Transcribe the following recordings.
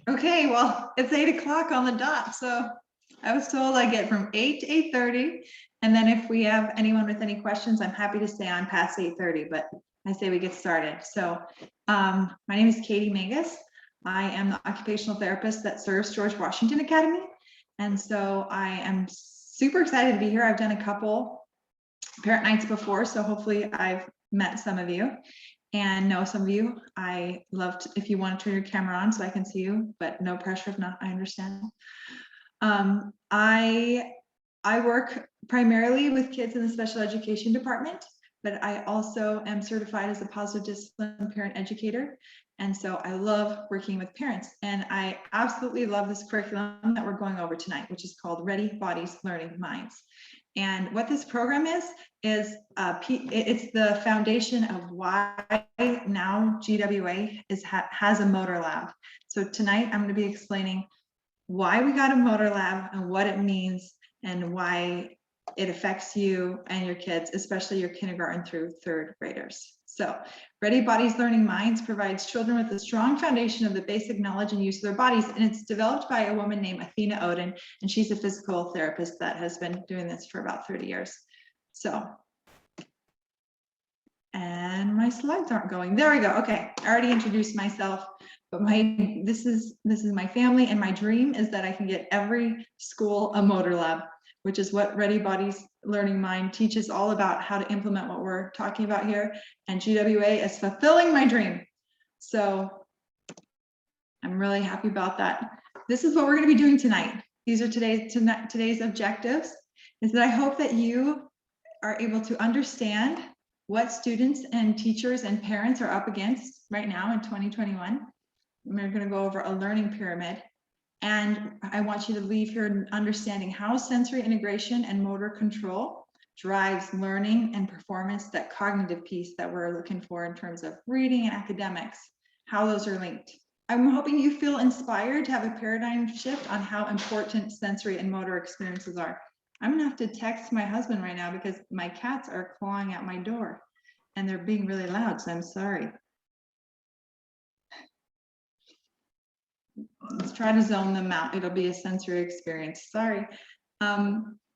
Okay, well, it's 8 o'clock on the dot, so I was told I get from 8 to 8:30. And then if we have anyone with any questions, I'm happy to stay on past 8:30, but I say we get started. So my name is Katie Mangus. I am the occupational therapist that serves George Washington Academy. And so I am super excited to be here. I've done a couple parent nights before, so hopefully I've met some of you and know some of you. I loved if you want to turn your camera on so I can see you, but no pressure if not, I understand. I work primarily with kids in the special education department, but I also am certified as a positive discipline parent educator. And so I love working with parents, and I absolutely love this curriculum that we're going over tonight, which is called Ready Bodies, Learning Minds. And what this program is it's the foundation of why now GWA has a motor lab. So tonight I'm going to be explaining why we got a motor lab and what it means and why it affects you and your kids, especially your kindergarten through third graders. So Ready Bodies, Learning Minds provides children with a strong foundation of the basic knowledge and use of their bodies. And it's developed by a woman named Athena Oden, and she's a physical therapist that has been doing this for about 30 years. So, and my slides aren't going. There we go. Okay, I already introduced myself, but this is my family, and my dream is that I can get every school a motor lab, which is what Ready Bodies Learning Mind teaches all about, how to implement what we're talking about here. And GWA is fulfilling my dream. So I'm really happy about that. This is what we're going to be doing tonight. These are today's objectives, is that I hope that you are able to understand what students and teachers and parents are up against right now in 2021. We're going to go over a learning pyramid. And I want you to leave here understanding how sensory integration and motor control drives learning and performance, that cognitive piece that we're looking for in terms of reading and academics, how those are linked. I'm hoping you feel inspired to have a paradigm shift on how important sensory and motor experiences are. I'm gonna have to text my husband right now because my cats are clawing at my door and they're being really loud, so I'm sorry. Let's try to zone them out. It'll be a sensory experience. Sorry.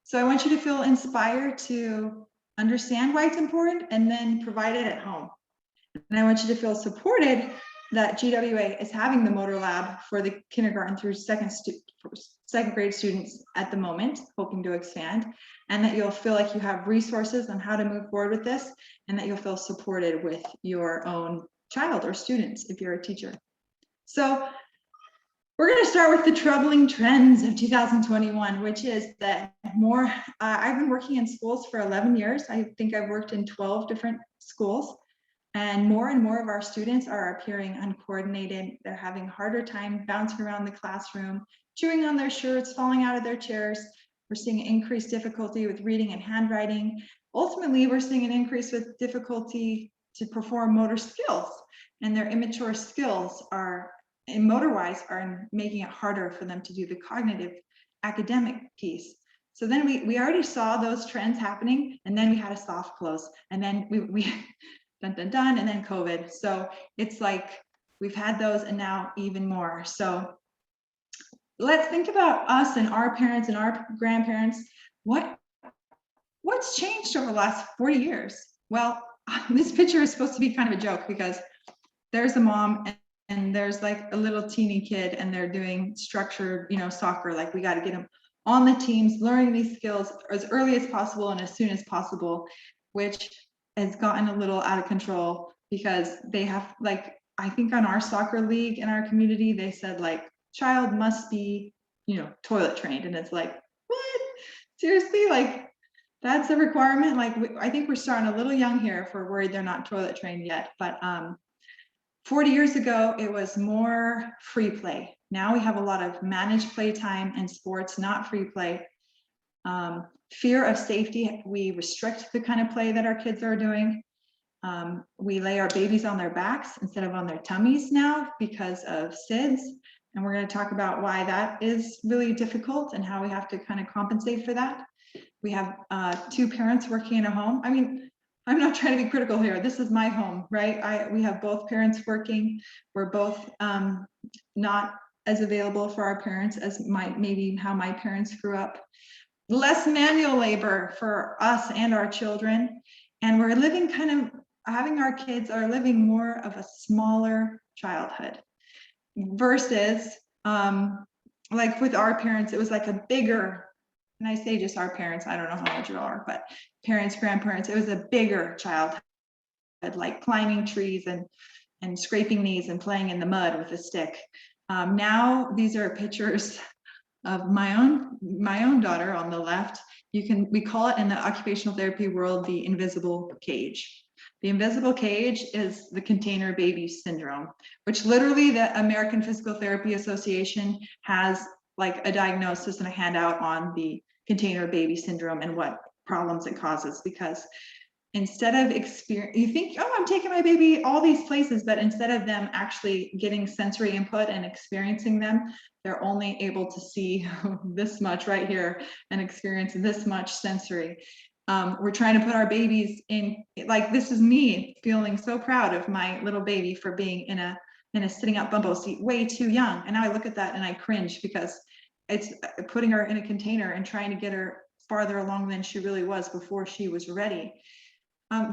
So I want you to feel inspired to understand why it's important and then provide it at home. And I want you to feel supported that GWA is having the motor lab for the kindergarten through second grade students at the moment, hoping to expand, and that you'll feel like you have resources on how to move forward with this, and that you'll feel supported with your own child or students if you're a teacher. So we're going to start with the troubling trends of 2021, which is that I've been working in schools for 11 years. I think I've worked in 12 different schools, and more of our students are appearing uncoordinated. They're having a harder time bouncing around the classroom, chewing on their shirts, falling out of their chairs. We're seeing increased difficulty with reading and handwriting. Ultimately, we're seeing an increase with difficulty to perform motor skills, and their immature skills are, and motor-wise, are making it harder for them to do the cognitive academic piece. So then we already saw those trends happening, and then we had a soft close, and then we dun, dun, dun, and then COVID. So it's like we've had those and now even more. So let's think about us and our parents and our grandparents. What's changed over the last 40 years? Well, this picture is supposed to be kind of a joke because there's a mom and there's like a little teeny kid, and they're doing structured, soccer. Like, we got to get them on the teams, learning these skills as early as possible and as soon as possible, which has gotten a little out of control because they have, like, I think on our soccer league in our community, they said like child must be, toilet trained. And it's like, what? Seriously? Like, that's a requirement? Like, I think we're starting a little young here if we're worried they're not toilet trained yet. But 40 years ago, it was more free play. Now we have a lot of managed playtime and sports, not free play. Fear of safety, we restrict the kind of play that our kids are doing. We lay our babies on their backs instead of on their tummies now because of SIDS. And we're going to talk about why that is really difficult and how we have to kind of compensate for that. We have 2 parents working in a home. I mean, I'm not trying to be critical here. This is my home, right? We have both parents working. We're both not as available for our parents as maybe how my parents grew up. Less manual labor for us and our children. And we're living having our kids are living more of a smaller childhood versus like with our parents, it was like a bigger, and I say just our parents, I don't know how old you are, but parents, grandparents, it was a bigger childhood, like climbing trees and scraping knees and playing in the mud with a stick. Now these are pictures of my own daughter on the left. We call it in the occupational therapy world the invisible cage. The invisible cage is the container baby syndrome, which literally the American Physical Therapy Association has like a diagnosis and a handout on the container baby syndrome and what problems it causes. Because instead of you think, oh, I'm taking my baby all these places, but instead of them actually getting sensory input and experiencing them, they're only able to see this much right here and experience this much sensory. We're trying to put our babies in, like, this is me feeling so proud of my little baby for being in a sitting up bumbo seat way too young. And now I look at that and I cringe because it's putting her in a container and trying to get her farther along than she really was before she was ready.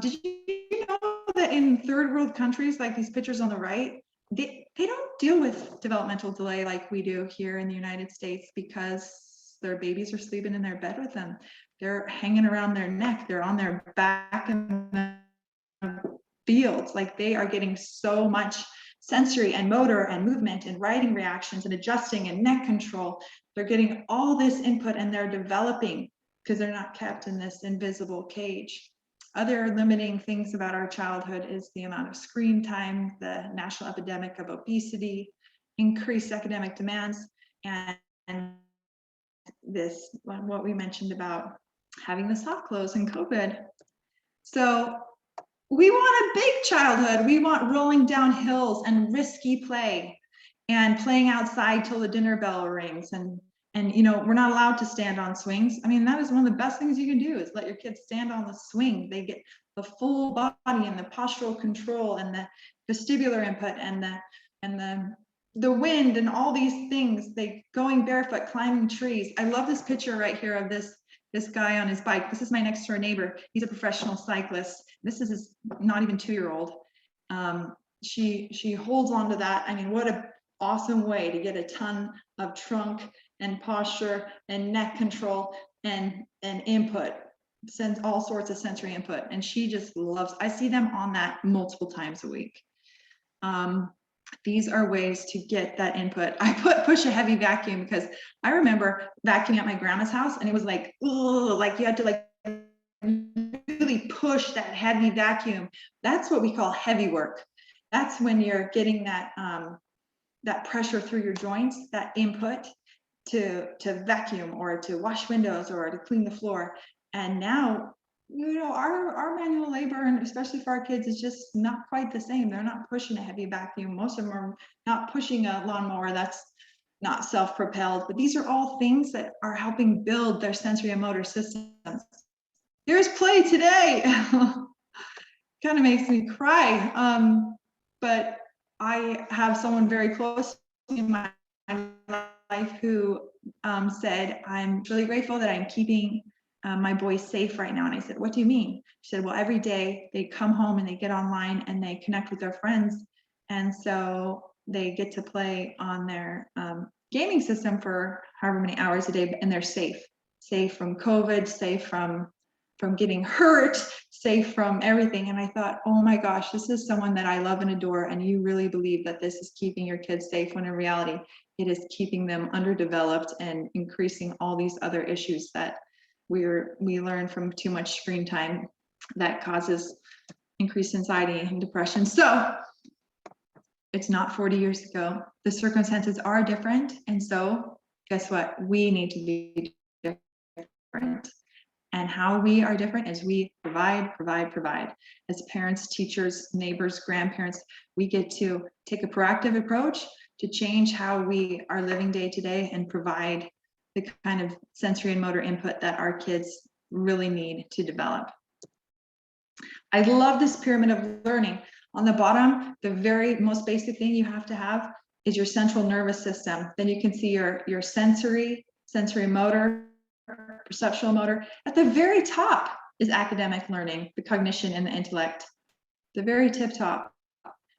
Did you know that in third world countries, like these pictures on the right, they don't deal with developmental delay like we do here in the United States because their babies are sleeping in their bed with them. They're hanging around their neck. They're on their back in the fields. Like they are getting so much sensory and motor and movement and writing reactions and adjusting and neck control. They're getting all this input and they're developing because they're not kept in this invisible cage. Other limiting things about our childhood is the amount of screen time, the national epidemic of obesity, increased academic demands, and this, what we mentioned about having the soft close and COVID. So we want a big childhood. We want rolling down hills and risky play and playing outside till the dinner bell rings. And you know, we're not allowed to stand on swings. I mean, that is one of the best things you can do is let your kids stand on the swing. They get the full body and the postural control and the vestibular input and the wind and all these things. They going barefoot, climbing trees. I love this picture right here of this guy on his bike. This is my next door neighbor. He's a professional cyclist. This is his not even 2-year-old. She holds on to that. I mean, what a awesome way to get a ton of trunk and posture and neck control and input, sends all sorts of sensory input. And she just loves, I see them on that multiple times a week. These are ways to get that input. I push a heavy vacuum because I remember vacuuming at my grandma's house and it was like, oh, like you had to like really push that heavy vacuum. That's what we call heavy work. That's when you're getting that that pressure through your joints, that input to vacuum or to wash windows or to clean the floor. And now, you know, our manual labor, and especially for our kids, is just not quite the same. They're not pushing a heavy vacuum. Most of them are not pushing a lawnmower that's not self-propelled, but these are all things that are helping build their sensory and motor systems. There's play today. Kind of makes me cry. But I have someone very close in my life who said, I'm really grateful that I'm keeping my boys safe right now. And I said, what do you mean? She said, well, every day they come home and they get online and they connect with their friends. And so they get to play on their gaming system for however many hours a day, and they're safe from COVID, safe from getting hurt, safe from everything. And I thought, oh my gosh, this is someone that I love and adore. And you really believe that this is keeping your kids safe, when in reality, it is keeping them underdeveloped and increasing all these other issues that we learn from too much screen time that causes increased anxiety and depression. So it's not 40 years ago. The circumstances are different. And so guess what? We need to be different. And how we are different is we provide. As parents, teachers, neighbors, grandparents, we get to take a proactive approach to change how we are living day to day and provide the kind of sensory and motor input that our kids really need to develop. I love this pyramid of learning. On the bottom, the very most basic thing you have to have is your central nervous system. Then you can see your sensory motor, perceptual motor. At the very top is academic learning, the cognition and the intellect. The very tip top.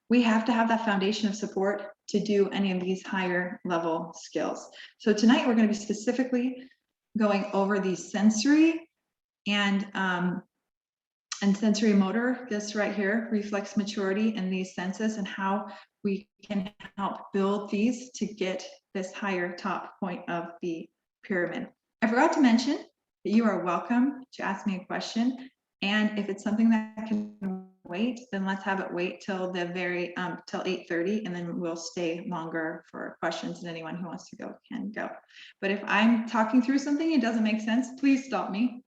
We have to have that foundation of support to do any of these higher level skills. So tonight we're going to be specifically going over the sensory and sensory motor, this right here, reflex maturity and these senses, and how we can help build these to get this higher top point of the pyramid. I forgot to mention that you are welcome to ask me a question, and if it's something that can wait, then let's have it wait till the very till 8:30, and then we'll stay longer for questions, and anyone who wants to go can go. But if I'm talking through something, it doesn't make sense, please stop me.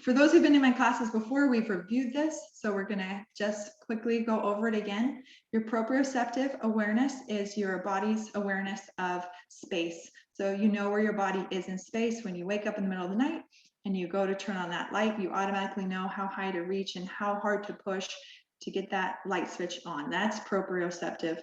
For those who've been in my classes before, we've reviewed this, so we're going to just quickly go over it again. Your proprioceptive awareness is your body's awareness of space. So you know where your body is in space. When you wake up in the middle of the night and you go to turn on that light, you automatically know how high to reach and how hard to push to get that light switch on. That's proprioceptive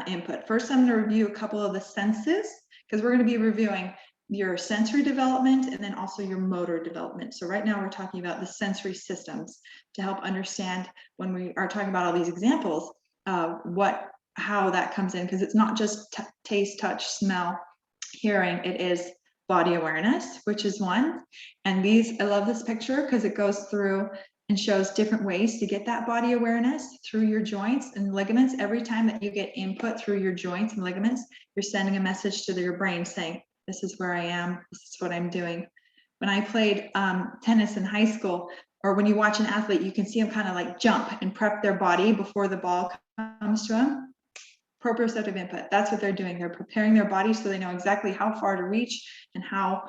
input. First, I'm going to review a couple of the senses, because we're going to be reviewing your sensory development and then also your motor development. So right now we're talking about the sensory systems to help understand, when we are talking about all these examples, how that comes in, because it's not just taste, touch, smell, hearing, it is body awareness, which is one. And these, I love this picture because it goes through and shows different ways to get that body awareness through your joints and ligaments. Every time that you get input through your joints and ligaments, you're sending a message to your brain saying, this is where I am, this is what I'm doing. When I played tennis in high school, or when you watch an athlete, you can see them kind of like jump and prep their body before the ball comes to them. Proprioceptive input, that's what they're doing. They're preparing their body so they know exactly how far to reach and how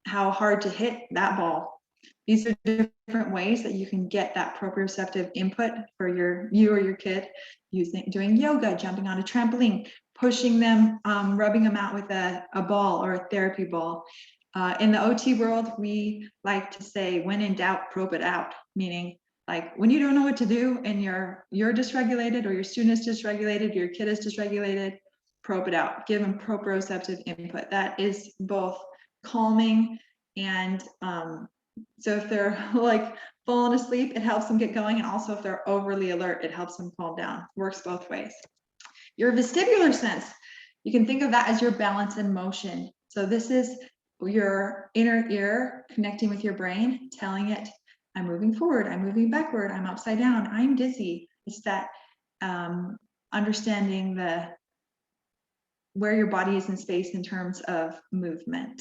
hard to hit that ball. These are different ways that you can get that proprioceptive input for you or your kid, doing yoga, jumping on a trampoline, pushing them, rubbing them out with a ball or a therapy ball. In the OT world, we like to say, when in doubt, probe it out, meaning like when you don't know what to do and you're dysregulated, or your student is dysregulated, your kid is dysregulated, probe it out, give them proprioceptive input. That is both calming and so if they're like falling asleep, it helps them get going, and also if they're overly alert, it helps them calm down. Works both ways. Your vestibular sense, you can think of that as your balance and motion. So this is your inner ear connecting with your brain, telling it, I'm moving forward, I'm moving backward, I'm upside down, I'm dizzy. It's that understanding where your body is in space in terms of movement.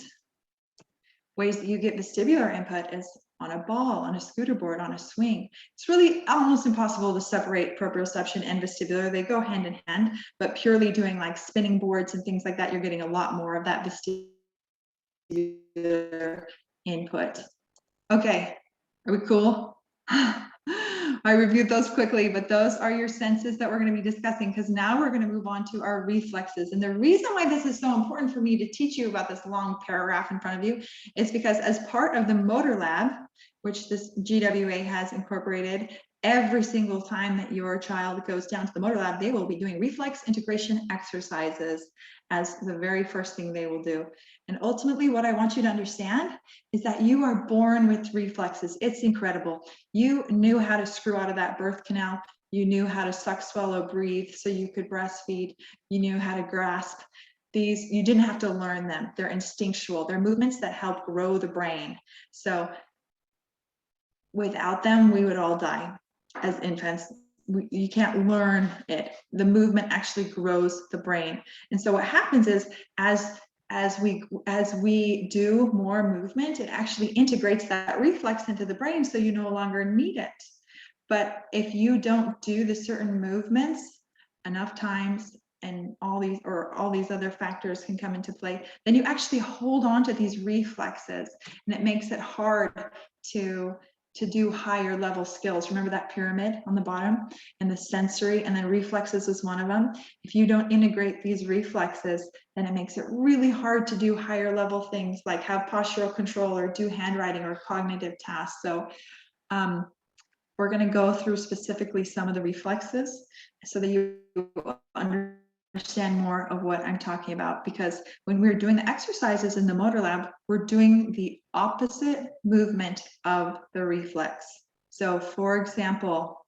Ways that you get vestibular input is on a ball, on a scooter board, on a swing. It's really almost impossible to separate proprioception and vestibular. They go hand in hand, but purely doing like spinning boards and things like that, you're getting a lot more of that vestibular input. Okay, are we cool? I reviewed those quickly, but those are your senses that we're going to be discussing, because now we're going to move on to our reflexes. And the reason why this is so important for me to teach you about this long paragraph in front of you is because as part of the motor lab, which this GWA has incorporated, every single time that your child goes down to the motor lab, they will be doing reflex integration exercises as the very first thing they will do. And ultimately, what I want you to understand is that you are born with reflexes. It's incredible. You knew how to screw out of that birth canal. You knew how to suck, swallow, breathe so you could breastfeed. You knew how to grasp. These, you didn't have to learn them. They're instinctual. They're movements that help grow the brain. So without them, we would all die as infants. You can't learn it. The movement actually grows the brain. And so what happens is as we do more movement, it actually integrates that reflex into the brain, so you no longer need it. But if you don't do the certain movements enough times, and all these other factors can come into play, then you actually hold on to these reflexes, and it makes it hard to do higher level skills. Remember that pyramid on the bottom, and the sensory, and then reflexes is one of them. If you don't integrate these reflexes, then it makes it really hard to do higher level things like have postural control or do handwriting or cognitive tasks. So for we're going to go through specifically some of the reflexes so that you understand more of what I'm talking about, because when we're doing the exercises in the motor lab, we're doing the opposite movement of the reflex. So for example,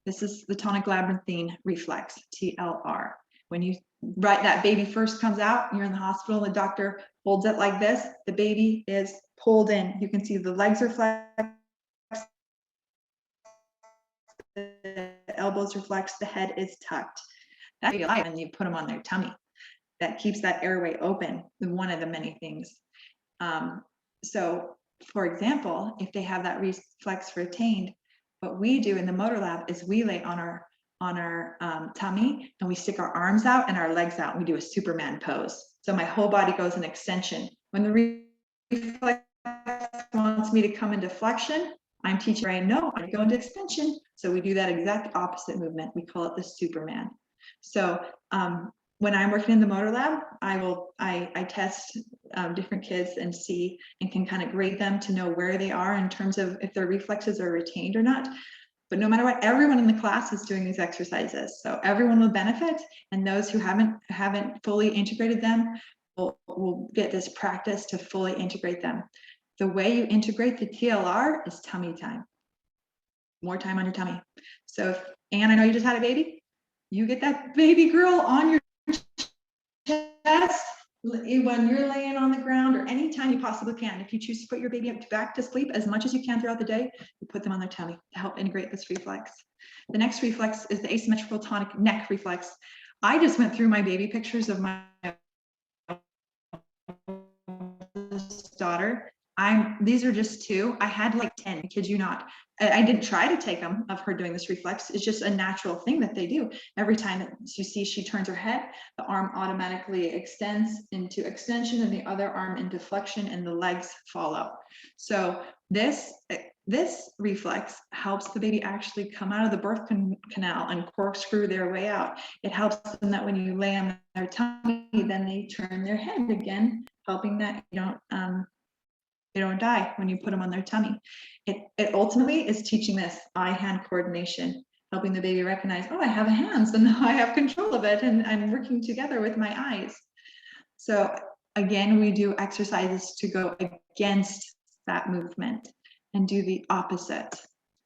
this is the tonic labyrinthine reflex, TLR. When that baby first comes out, you're in the hospital, the doctor holds it like this, the baby is pulled in. You can see the legs are flexed, the elbows are flexed, the head is tucked. That's life, and you put them on their tummy. That keeps that airway open, one of the many things. So for example, if they have that reflex retained, what we do in the motor lab is we lay on our tummy and we stick our arms out and our legs out. And we do a Superman pose. So my whole body goes in extension. When the reflex wants me to come into flexion, I'm teaching brain, no, I go into extension. So we do that exact opposite movement. We call it the Superman. So when I'm working in the motor lab, I test different kids and see and can kind of grade them to know where they are in terms of if their reflexes are retained or not. But no matter what, everyone in the class is doing these exercises. So everyone will benefit, and those who haven't fully integrated them will get this practice to fully integrate them. The way you integrate the TLR is tummy time. More time on your tummy. So Anne, I know you just had a baby. You get that baby girl on your chest when you're laying on the ground, or anytime you possibly can. If you choose to put your baby back to sleep as much as you can throughout the day, you put them on their tummy to help integrate this reflex. The next reflex is the asymmetrical tonic neck reflex. I just went through my baby pictures of my daughter. These are just 2. I had like 10, I kid you not. I didn't try to take them of her doing this reflex. It's just a natural thing that they do. Every time that you see she turns her head, the arm automatically extends into extension and the other arm into flexion, and the legs follow. So this reflex helps the baby actually come out of the birth canal and corkscrew their way out. It helps them that when you lay on their tummy, then they turn their head again, helping that they don't die when you put them on their tummy. It ultimately is teaching this eye-hand coordination, helping the baby recognize, oh, I have hands and I have control of it, and I'm working together with my eyes. So again, we do exercises to go against that movement and do the opposite.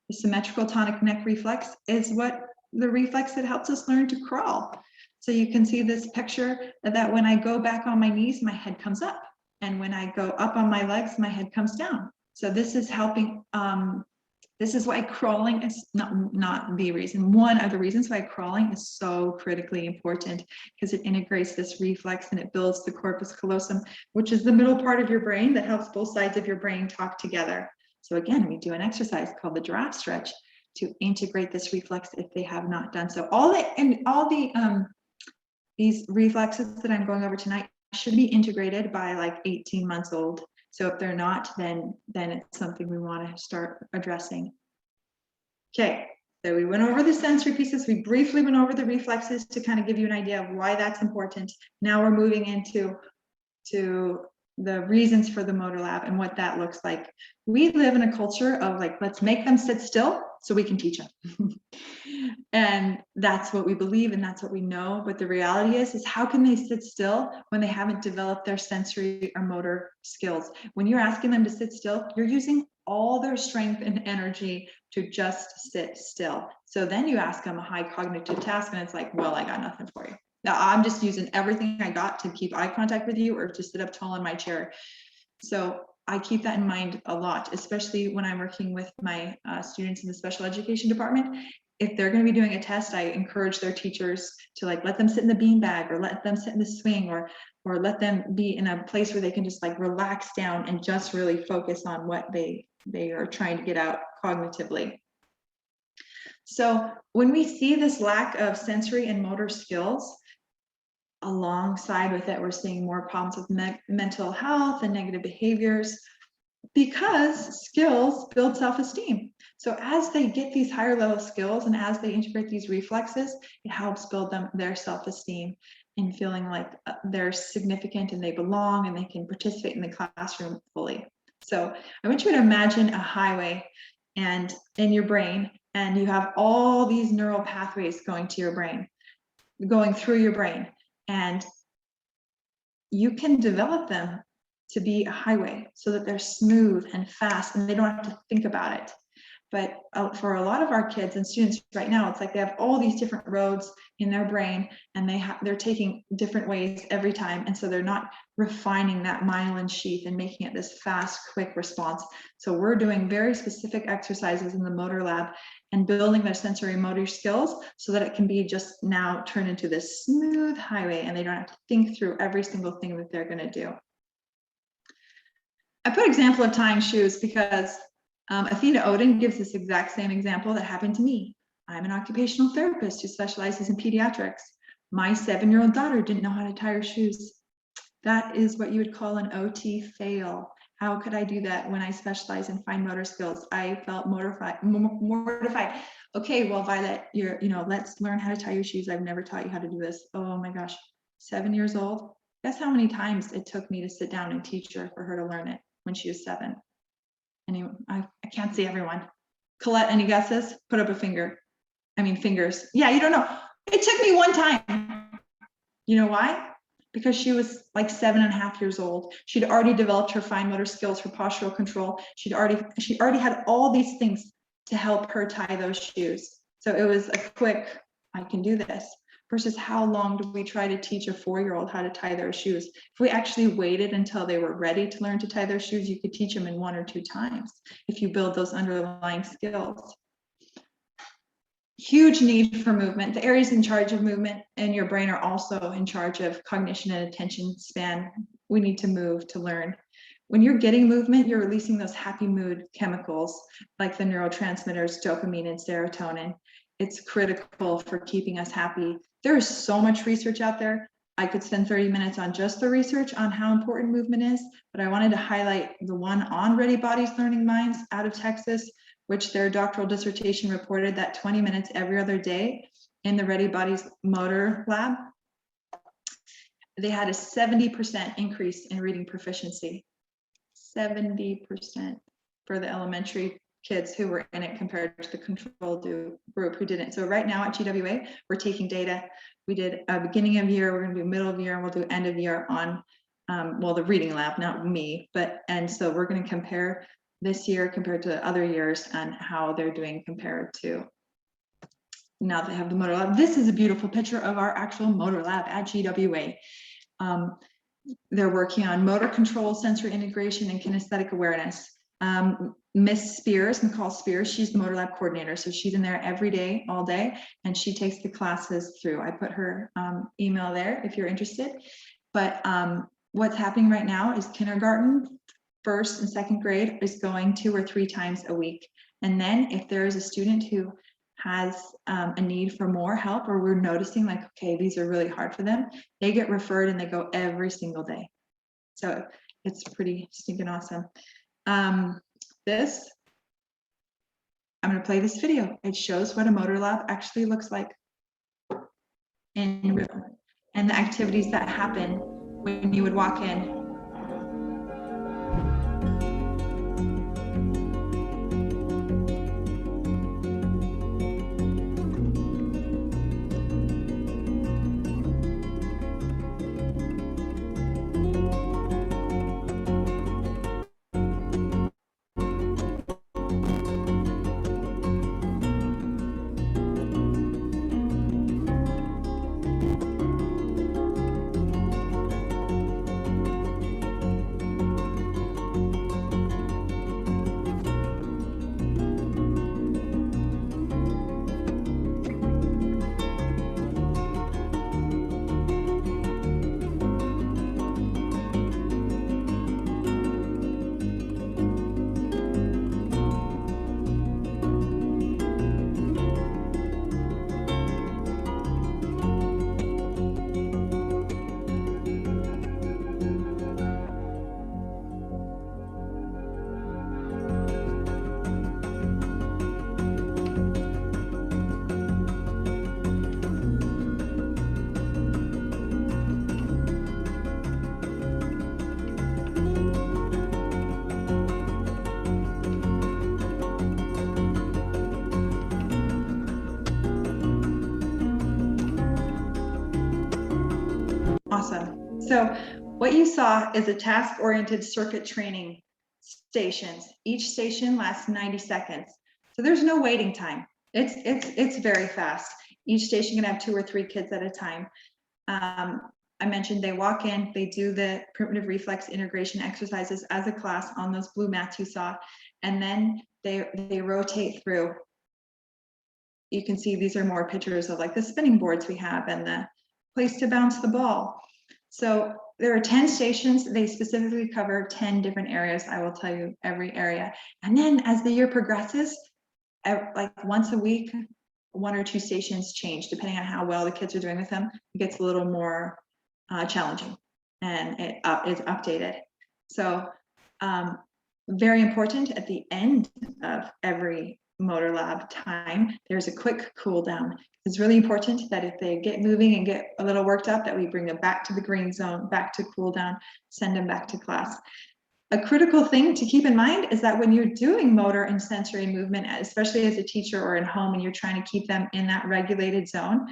The symmetrical tonic neck reflex is what the reflex that helps us learn to crawl. So you can see this picture that when I go back on my knees, my head comes up. And when I go up on my legs, my head comes down. So this is helping. This is why crawling is not the reason. One of the reasons why crawling is so critically important, because it integrates this reflex and it builds the corpus callosum, which is the middle part of your brain that helps both sides of your brain talk together. So again, we do an exercise called the giraffe stretch to integrate this reflex if they have not done so. These reflexes that I'm going over tonight should be integrated by like 18 months old. So if they're not, then it's something we want to start addressing. Okay, so we went over the sensory pieces. We briefly went over the reflexes to kind of give you an idea of why that's important. Now we're moving into the reasons for the motor lab and what that looks like. We live in a culture of like, let's make them sit still so we can teach them. And that's what we believe and that's what we know. But the reality is how can they sit still when they haven't developed their sensory or motor skills? When you're asking them to sit still, you're using all their strength and energy to just sit still. So then you ask them a high cognitive task and it's like, well, I got nothing for you. Now I'm just using everything I got to keep eye contact with you or to sit up tall in my chair. So I keep that in mind a lot, especially when I'm working with my students in the special education department. If they're going to be doing a test, I encourage their teachers to like let them sit in the beanbag or let them sit in the swing or let them be in a place where they can just like relax down and just really focus on what they are trying to get out cognitively. So when we see this lack of sensory and motor skills, alongside with it, we're seeing more problems with mental health and negative behaviors because skills build self-esteem. So as they get these higher level skills and as they integrate these reflexes, it helps build their self-esteem and feeling like they're significant and they belong and they can participate in the classroom fully. So I want you to imagine a highway and in your brain, and you have all these neural pathways going to your brain, going through your brain, and you can develop them to be a highway so that they're smooth and fast and they don't have to think about it. But for a lot of our kids and students right now, it's like they have all these different roads in their brain, and they're taking different ways every time, and so they're not refining that myelin sheath and making it this fast, quick response. So we're doing very specific exercises in the motor lab and building their sensory motor skills so that it can be just now turned into this smooth highway, and they don't have to think through every single thing that they're going to do. I put example of tying shoes because Athena Odin gives this exact same example that happened to me. I'm an occupational therapist who specializes in pediatrics. My 7-year-old daughter didn't know how to tie her shoes. That is what you would call an OT fail. How could I do that when I specialize in fine motor skills? I felt mortified. Okay, well, Violet, let's learn how to tie your shoes. I've never taught you how to do this. Oh my gosh, 7 years old. Guess how many times it took me to sit down and teach her for her to learn it when she was 7? Anyone? I can't see everyone. Colette, any guesses? Put up a finger. I mean, fingers. Yeah, you don't know. It took me one time. You know why? Because she was like 7.5 years old. She'd already developed her fine motor skills for postural control. She already had all these things to help her tie those shoes. So it was a quick, I can do this. Versus how long do we try to teach a 4-year-old how to tie their shoes? If we actually waited until they were ready to learn to tie their shoes, you could teach them in 1 or 2 times if you build those underlying skills. Huge need for movement. The areas in charge of movement in your brain are also in charge of cognition and attention span. We need to move to learn. When you're getting movement, you're releasing those happy mood chemicals like the neurotransmitters dopamine and serotonin. It's critical for keeping us happy. There is so much research out there. I could spend 30 minutes on just the research on how important movement is, but I wanted to highlight the one on Ready Bodies Learning Minds out of Texas, which their doctoral dissertation reported that 20 minutes every other day in the Ready Bodies Motor Lab, they had a 70% increase in reading proficiency. 70% for the elementary kids who were in it compared to the control group who didn't. So right now at GWA, we're taking data. We did a beginning of year, we're going to do middle of year, and we'll do end of year on, the reading lab, not me, and so we're going to compare this year compared to other years and how they're doing compared to now they have the motor lab. This is a beautiful picture of our actual motor lab at GWA. They're working on motor control, sensory integration, and kinesthetic awareness. Miss Spears, Nicole Spears, she's the motor lab coordinator. So she's in there every day, all day, and she takes the classes through. I put her email there if you're interested. But what's happening right now is kindergarten, 1st and 2nd grade is going 2 or 3 times a week. And then if there is a student who has a need for more help, or we're noticing like, okay, these are really hard for them, they get referred and they go every single day. So it's pretty stinking awesome. I'm going to play this video. It shows what a motor lab actually looks like in real, and the activities that happen when you would walk in. Awesome. So what you saw is a task-oriented circuit training stations. Each station lasts 90 seconds. So there's no waiting time. It's very fast. Each station can have 2 or 3 kids at a time. I mentioned they walk in, they do the primitive reflex integration exercises as a class on those blue mats you saw, and then they rotate through. You can see these are more pictures of like the spinning boards we have and the place to bounce the ball. So there are 10 stations. They specifically cover 10 different areas. I will tell you every area. And then as the year progresses, like once a week, 1 or 2 stations change depending on how well the kids are doing with them. It gets a little more challenging, and it is updated. So very important, at the end of every motor lab time, there's a quick cool down. It's really important that if they get moving and get a little worked up, that we bring them back to the green zone, back to cool down, send them back to class. A critical thing to keep in mind is that when you're doing motor and sensory movement, especially as a teacher or in home, and you're trying to keep them in that regulated zone,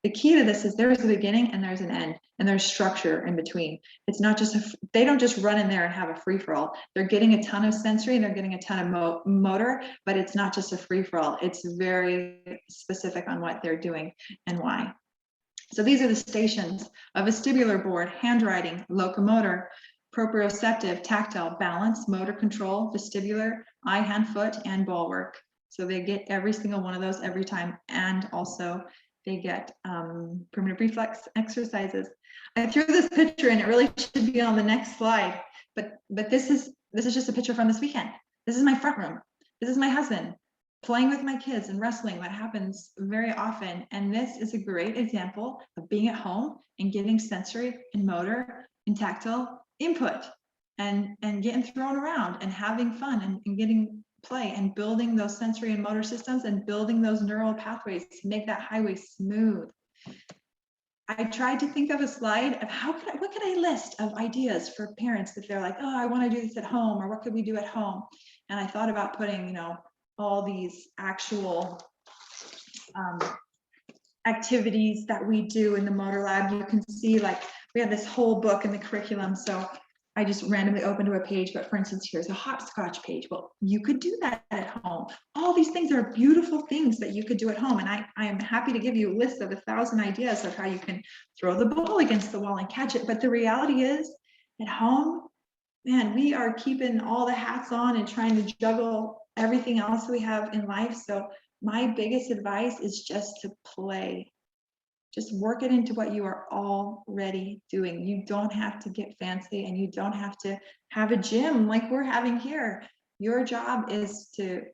the key to this is there's a beginning and there's an end, and there's structure in between. It's not just they don't just run in there and have a free-for-all. They're getting a ton of sensory and they're getting a ton of motor, but it's not just a free-for-all. It's very specific on what they're doing and why. So these are the stations: a vestibular board, handwriting, locomotor, proprioceptive, tactile, balance, motor control, vestibular, eye, hand, foot, and ball work. So they get every single one of those every time, and also they get primitive reflex exercises. I threw this picture in, it really should be on the next slide, but this is just a picture from this weekend. This is my front room. This is my husband playing with my kids and wrestling. That happens very often. And this is a great example of being at home and getting sensory and motor and tactile input and getting thrown around and having fun and getting play and building those sensory and motor systems and building those neural pathways to make that highway smooth. I tried to think of a slide of what could I list of ideas for parents if they're like, oh, I want to do this at home, or what could we do at home? And I thought about putting, you know, all these actual activities that we do in the motor lab. You can see like we have this whole book in the curriculum. So I just randomly opened to a page, but for instance, here's a hopscotch page. Well, you could do that at home. All these things are beautiful things that you could do at home. And I am happy to give you a list of 1,000 ideas of how you can throw the ball against the wall and catch it. But the reality is, at home, man, we are keeping all the hats on and trying to juggle everything else we have in life. So my biggest advice is just to play. Just work it into what you are already doing. You don't have to get fancy, and you don't have to have a gym like we're having here. Your job is to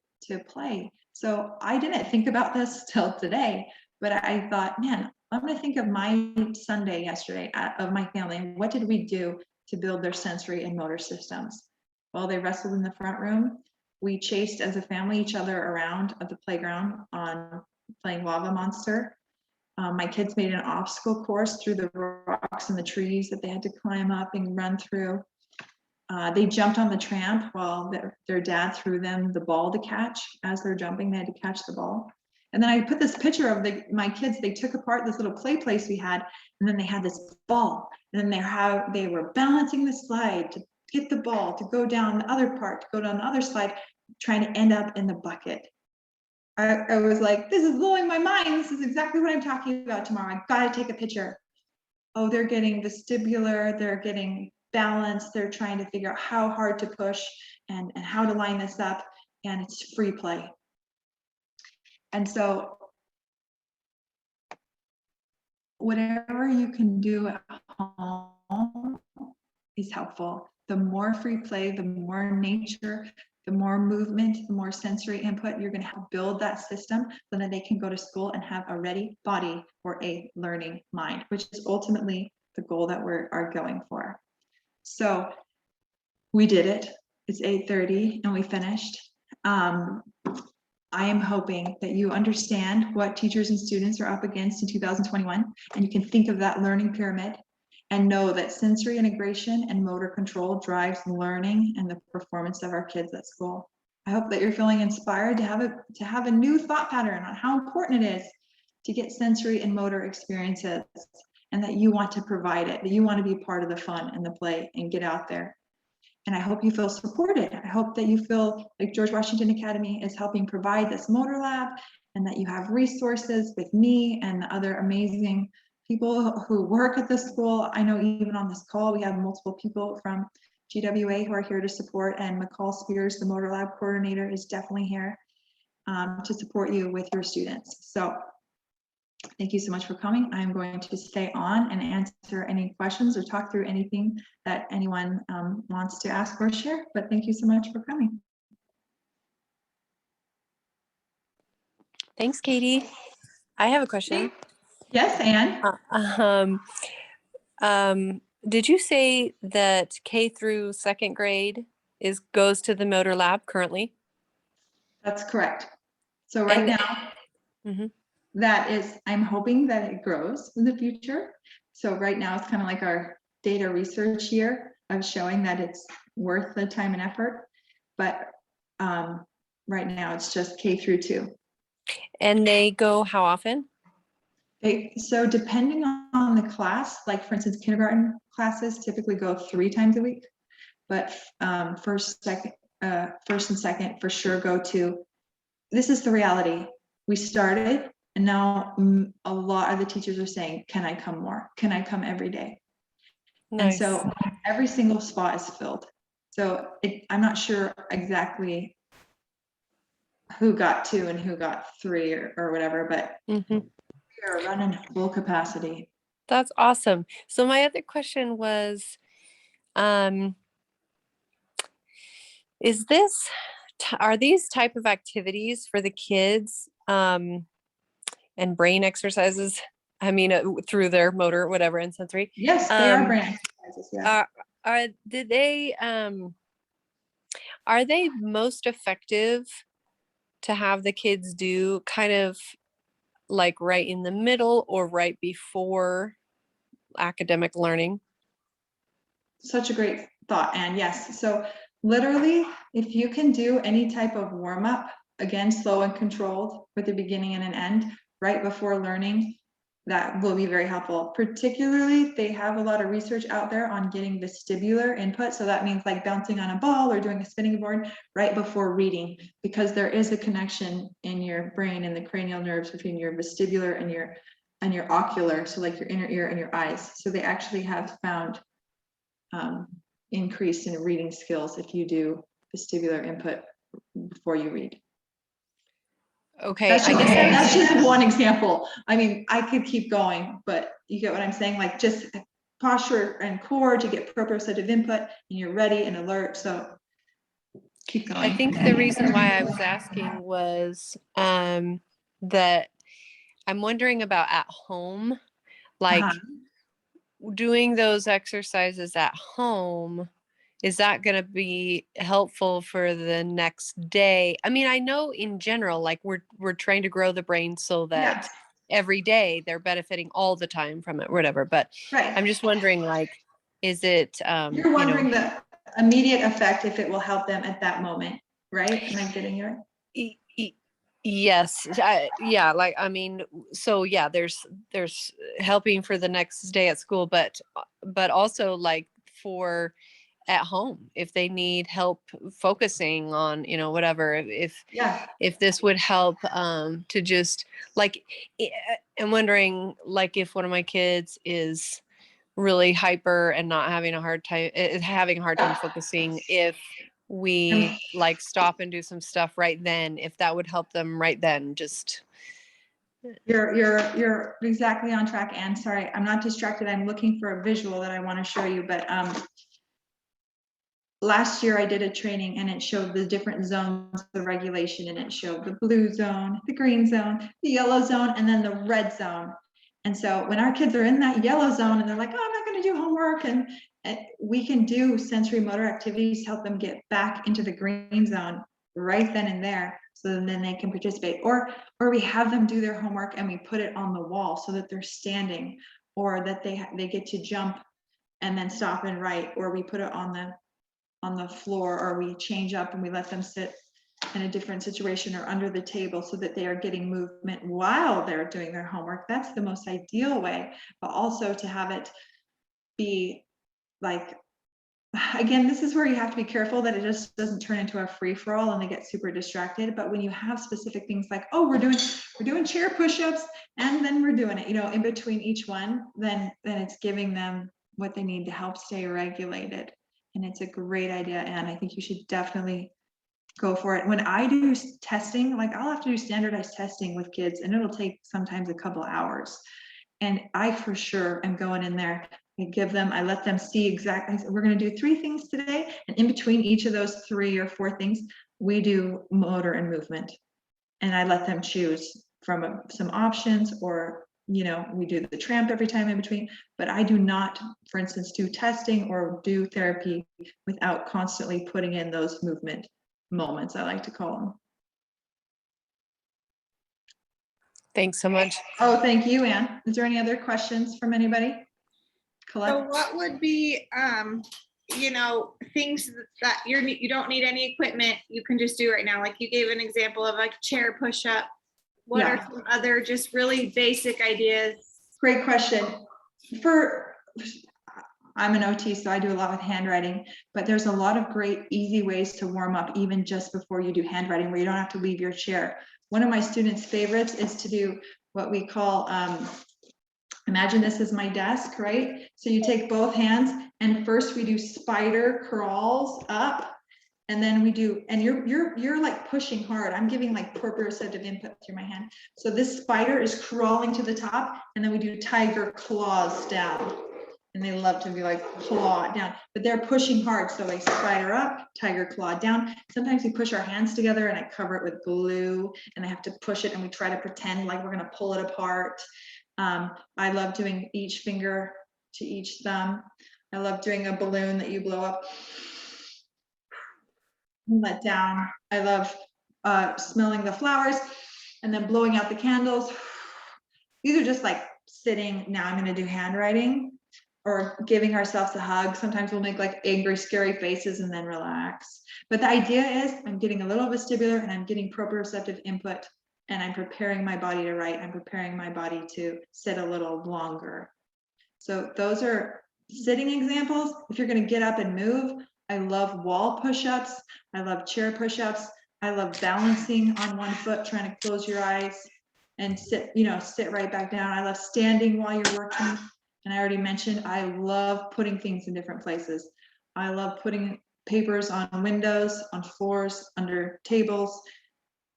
play. So I didn't think about this till today, but I thought, man, I'm going to think of my Sunday yesterday of my family. What did we do to build their sensory and motor systems? Well, they wrestled in the front room. We chased as a family each other around at the playground on playing Lava Monster. My kids made an obstacle course through the rocks and the trees that they had to climb up and run through. They jumped on the tramp while their dad threw them the ball to catch. As they're jumping, they had to catch the ball. And then I put this picture of my kids. They took apart this little play place we had, and then they had this ball. And then they were balancing the slide to get the ball, to go down the other part, to go down the other slide, trying to end up in the bucket. I was like, this is blowing my mind. This is exactly what I'm talking about tomorrow. I've got to take a picture. Oh, they're getting vestibular, they're getting balance, they're trying to figure out how hard to push and how to line this up, and it's free play. And so whatever you can do at home is helpful. The more free play, the more nature, the more movement, the more sensory input you're going to have to build that system so that they can go to school and have a ready body or a learning mind, which is ultimately the goal that we are going for. So we did it. It's 8:30 and we finished. I am hoping that you understand what teachers and students are up against in 2021, and you can think of that learning pyramid and know that sensory integration and motor control drives learning and the performance of our kids at school. I hope that you're feeling inspired to have a new thought pattern on how important it is to get sensory and motor experiences and that you want to provide it, that you want to be part of the fun and the play and get out there. And I hope you feel supported. I hope that you feel like George Washington Academy is helping provide this motor lab, and that you have resources with me and the other amazing people who work at the school. I know even on this call, we have multiple people from GWA who are here to support, and McCall Spears, the motor lab coordinator, is definitely here to support you with your students. So thank you so much for coming. I'm going to stay on and answer any questions or talk through anything that anyone wants to ask or share, but thank you so much for coming. Thanks, Katie. I have a question. Yes, Anne. Did you say that K through second grade goes to the motor lab currently? That's correct. So right now, that is, I'm hoping that it grows in the future. So right now it's kind of like our data research year of showing that it's worth the time and effort. But right now it's just K through 2. And they go how often? So depending on the class, like for instance, kindergarten classes typically go 3 times a week, but first and second for sure go to. This is the reality. We started, and now a lot of the teachers are saying, can I come more? Can I come every day? Nice. And so every single spot is filled. So I'm not sure exactly who got 2 and who got 3 or whatever, but we are running full capacity. That's awesome. So my other question was, are these type of activities for the kids and brain exercises? I mean, through their motor, whatever, and sensory. Yes, they are brain exercises. Yeah. Are they most effective to have the kids do kind of like right in the middle or right before academic learning? Such a great thought, Anne. Yes. So literally, if you can do any type of warm up, again, slow and controlled with a beginning and an end right before learning, that will be very helpful. Particularly, they have a lot of research out there on getting vestibular input. So that means like bouncing on a ball or doing a spinning board right before reading, because there is a connection in your brain and the cranial nerves between your vestibular and your ocular. So like your inner ear and your eyes. So they actually have found increase in reading skills if you do vestibular input before you read. Okay, that's just one example. I mean, I could keep going, but you get what I'm saying? Like just posture and core to get proprioceptive input, and you're ready and alert. So keep going. I think the reason why I was asking was that I'm wondering about at home, like doing those exercises at home. Is that going to be helpful for the next day? I mean, I know in general, like we're trying to grow the brain so that every day they're benefiting all the time from it, or whatever. But I'm just wondering, like, is it? You're wondering the immediate effect, if it will help them at that moment, right? Am I getting it? Yes. Yeah. Like, I mean, so yeah, there's helping for the next day at school, but also like for at home, if they need help focusing on, whatever, if this would help to just like, I'm wondering, like, if one of my kids is really hyper and not having a hard time focusing, if we like stop and do some stuff right then, if that would help them right then. Just you're exactly on track. And sorry, I'm not distracted. I'm looking for a visual that I want to show you, but last year I did a training and it showed the different zones of regulation, and it showed the blue zone, the green zone, the yellow zone, and then the red zone. And so when our kids are in that yellow zone and they're like, oh, I'm not going to do homework, and we can do sensory motor activities, help them get back into the green zone right then and there, so then they can participate. Or we have them do their homework and we put it on the wall so that they're standing, or that they get to jump and then stop and write, or we put it on the floor, or we change up and we let them sit in a different situation or under the table so that they are getting movement while they're doing their homework. That's the most ideal way, but also to have it be like, again, this is where you have to be careful that it just doesn't turn into a free-for-all and they get super distracted. But when you have specific things like, oh, we're doing chair push-ups and then we're doing it, you know, in between each one, then it's giving them what they need to help stay regulated. And it's a great idea, and I think you should definitely go for it. When I do testing, like I'll have to do standardized testing with kids, and it'll take sometimes a couple hours. And I for sure am going in there and I let them see exactly, we're going to do 3 things today. And in between each of those 3 or 4 things, we do motor and movement. And I let them choose from some options, or, you know, we do the tramp every time in between. But I do not, for instance, do testing or do therapy without constantly putting in those movement moments, I like to call them. Thanks so much. Oh, thank you, Anne. Is there any other questions from anybody? Colette? So what would be, you know, things that you don't need any equipment, you can just do right now? Like you gave an example of like chair push-up. What are some other just really basic ideas? Great question. I'm an OT, so I do a lot with handwriting, but there's a lot of great easy ways to warm up even just before you do handwriting, where you don't have to leave your chair. One of my students' favorites is to do what we call, imagine this is my desk, right? So you take both hands and first we do spider crawls up, and then we do, and you're like pushing hard. I'm giving like proprioceptive input through my hand. So this spider is crawling to the top, and then we do tiger claws down. And they love to be like claw down, but they're pushing hard. So like spider up, tiger claw down. Sometimes we push our hands together and I cover it with glue, and I have to push it and we try to pretend like we're gonna pull it apart. I love doing each finger to each thumb. I love doing a balloon that you blow up and let down. I love smelling the flowers and then blowing out the candles. These are just like sitting. Now I'm gonna do handwriting, or giving ourselves a hug. Sometimes we'll make like angry, scary faces and then relax. But the idea is I'm getting a little vestibular and I'm getting proprioceptive input, and I'm preparing my body to write. I'm preparing my body to sit a little longer. So those are sitting examples. If you're going to get up and move, I love wall push-ups. I love chair push-ups. I love balancing on one foot, trying to close your eyes and sit, you know, sit right back down. I love standing while you're working. And I already mentioned, I love putting things in different places. I love putting papers on windows, on floors, under tables,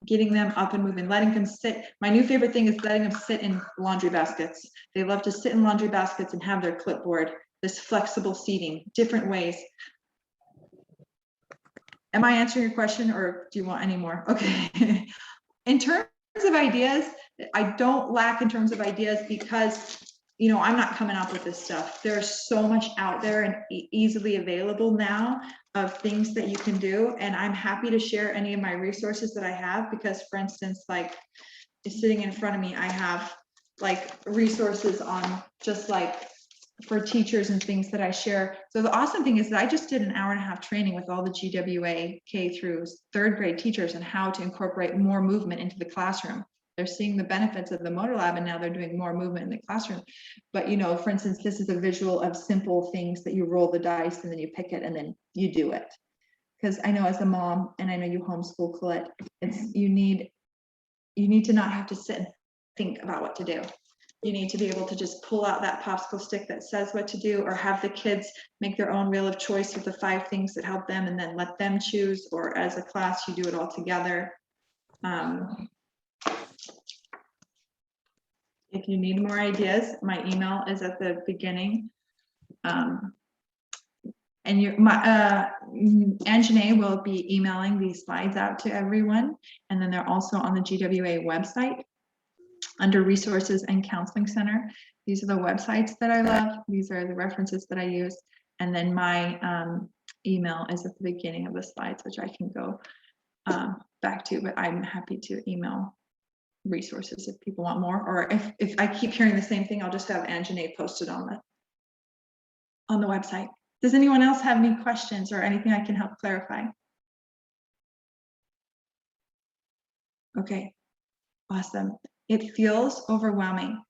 getting them up and moving, letting them sit. My new favorite thing is letting them sit in laundry baskets. They love to sit in laundry baskets and have their clipboard, this flexible seating, different ways. Am I answering your question, or do you want any more? Okay. In terms of ideas, I don't lack in terms of ideas because, you know, I'm not coming up with this stuff. There's so much out there and easily available now of things that you can do. And I'm happy to share any of my resources that I have, because for instance, like sitting in front of me, I have like resources on just like for teachers and things that I share. So the awesome thing is that I just did an 1.5-hour training with all the GWA K through 3rd grade teachers on how to incorporate more movement into the classroom. They're seeing the benefits of the motor lab, and now they're doing more movement in the classroom. But, you know, for instance, this is a visual of simple things that you roll the dice and then you pick it and then you do it. Because I know as a mom, and I know you homeschool, Colette, it's you need to not have to sit and think about what to do. You need to be able to just pull out that popsicle stick that says what to do, or have the kids make their own wheel of choice with the 5 things that help them, and then let them choose, or as a class, you do it all together. If you need more ideas, my email is at the beginning. And Anjanae will be emailing these slides out to everyone. And then they're also on the GWA website under Resources and Counseling Center. These are the websites that I love. These are the references that I use. And then my email is at the beginning of the slides, which I can go back to, but I'm happy to email resources if people want more, or if I keep hearing the same thing, I'll just have Anjanae posted on the website. Does anyone else have any questions or anything I can help clarify? Okay, awesome. It feels overwhelming.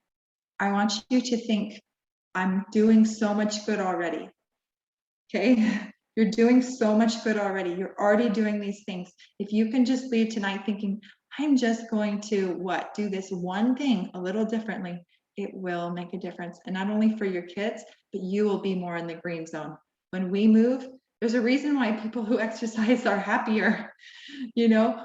I want you to think, I'm doing so much good already. Okay, you're doing so much good already. You're already doing these things. If you can just leave tonight thinking, I'm just going to do this one thing a little differently, it will make a difference. And not only for your kids, but you will be more in the green zone. When we move, there's a reason why people who exercise are happier. You know,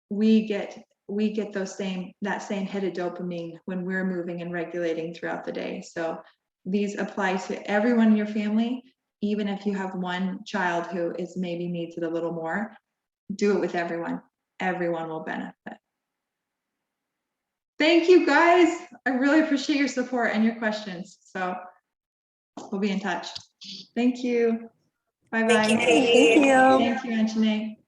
we get that same hit of dopamine when we're moving and regulating throughout the day. So these apply to everyone in your family. Even if you have one child who is maybe needs it a little more, do it with everyone. Everyone will benefit. Thank you guys. I really appreciate your support and your questions. So we'll be in touch. Thank you. Bye bye. Thank you, Katie. Thank you. Thank you, Anjanae.